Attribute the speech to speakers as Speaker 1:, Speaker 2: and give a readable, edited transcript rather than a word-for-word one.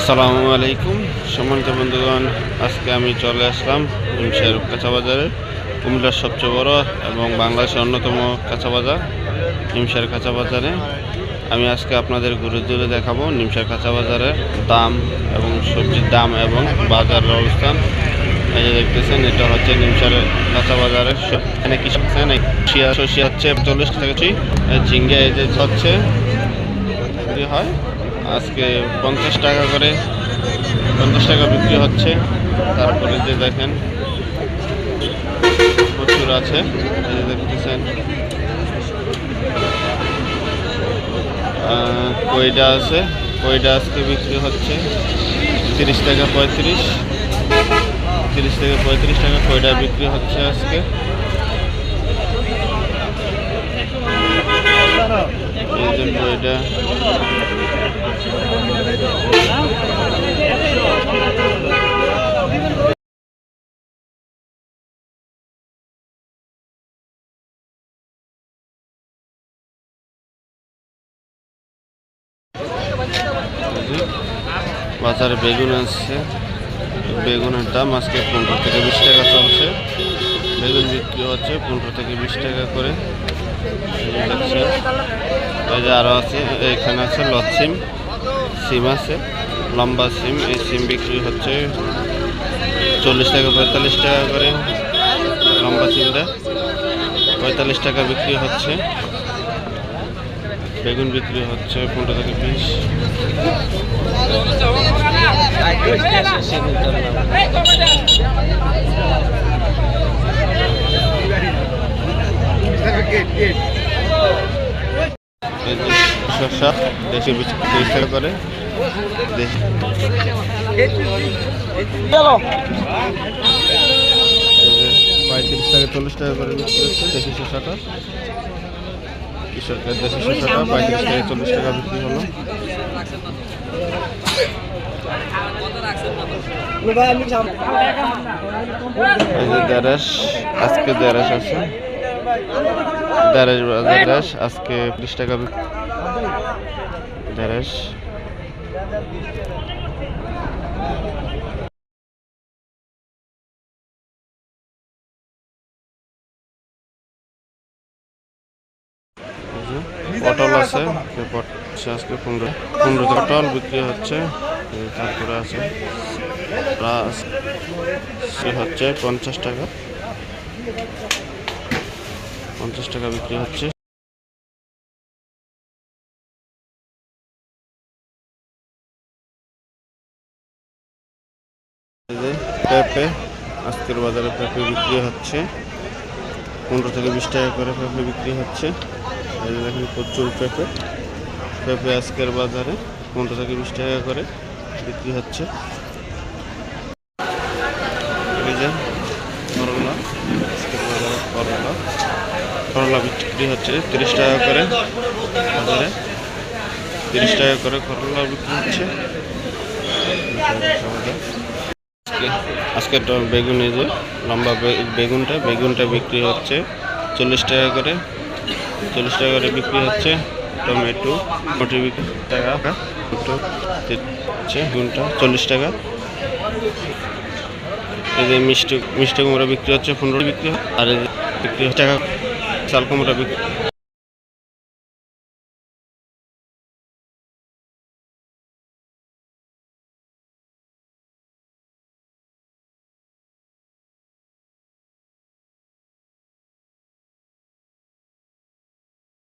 Speaker 1: আসসালামু আলাইকুম সম্মানিত বন্ধুগণ, আজকে আমি চলে আসলাম নিমসার কাঁচা বাজারে। কুমিল্লার সবচেয়ে বড় এবং বাংলাদেশের অন্যতম কাঁচা বাজার নিমসার কাঁচা বাজারে। আমি আজকে আপনাদের ঘুরে ঘুরে দেখাবো নিমসার কাঁচা বাজারের দাম এবং সবজির দাম এবং বাজারের অবস্থান। এই যে দেখতেছেন, এটা হচ্ছে নিমসার কাঁচা বাজারের। এখানে কি শসি হচ্ছে 40 টাকা, ঝিঙ্গে এই যে হচ্ছে হয় আজকে 50 টাকা করে, 50 টাকা বিক্রি হচ্ছে। তারপরে যে দেখেন প্রচুর আছে, এই দেখতেছেন কইডা আছে। কইডা আজকে বিক্রি হচ্ছে 30 টাকা 35, 30 থেকে 35 টাকা কইডা বিক্রি হচ্ছে আজকে। এই যে কইডা বাজারে বেগুন আসছে। বেগুনের দাম আজকে 15 থেকে 20 টাকা চলছে। বেগুন বিক্রি হচ্ছে 15 থেকে 20 টাকা করে। এই যে আরও আছে, এখানে আছে লচ্ছিম, সিম আছে, লম্বা সিম। এই সিম বিক্রি হচ্ছে 40 থেকে 45 টাকা করে। লম্বা সিমটা 45 টাকা বিক্রি হচ্ছে। বেগুন বিক্রি হচ্ছে 15 থেকে 20। শসা দেশি 30 টাকা করে। 35 টাকা 40 টাকা করে বিক্রি হচ্ছে দেশি শসাটা। কৃষকের দেশি শসাটা 35 থেকে 40 টাকা বিক্রি হলো। এই যে দেড়াস, আজকে দেড়াস আছে। দেড়াস আজকে 20 টাকা দেড়াস। পটল আছে, আজকে 15 পটল বিক্রি হচ্ছে। তারপরে আছে হচ্ছে 50 টাকা, 50 টাকা বিক্রি হচ্ছে। পেঁপে আজকের বাজারে পেঁপে বিক্রি হচ্ছে 15 থেকে 20 টাকা করে। পেঁপে বিক্রি হচ্ছে, এই যে দেখেন প্রচুর পেঁপে। পেঁপে আজকের বাজারে 15 থেকে 20 টাকা করে বিক্রি হচ্ছে। এই যে করলা, আজকের বাজারে করলা বিক্রি হচ্ছে 30 টাকা করে বাজারে। 30 টাকা করে করলা বিক্রি হচ্ছে। আজকে বেগুন, এই যে লম্বা বেগুনটা বিক্রি হচ্ছে 40 টাকা করে। 40 টাকা করে বিক্রি হচ্ছে। টমেটো বিক্রি টাকা, বেগুনটা 40 টাকা। এই যে মিষ্টি কুমড়া বিক্রি হচ্ছে 15 বিক্রি হয়। আর এই যে বিক্রি হচ্ছে টাকা, চাল কুমড়া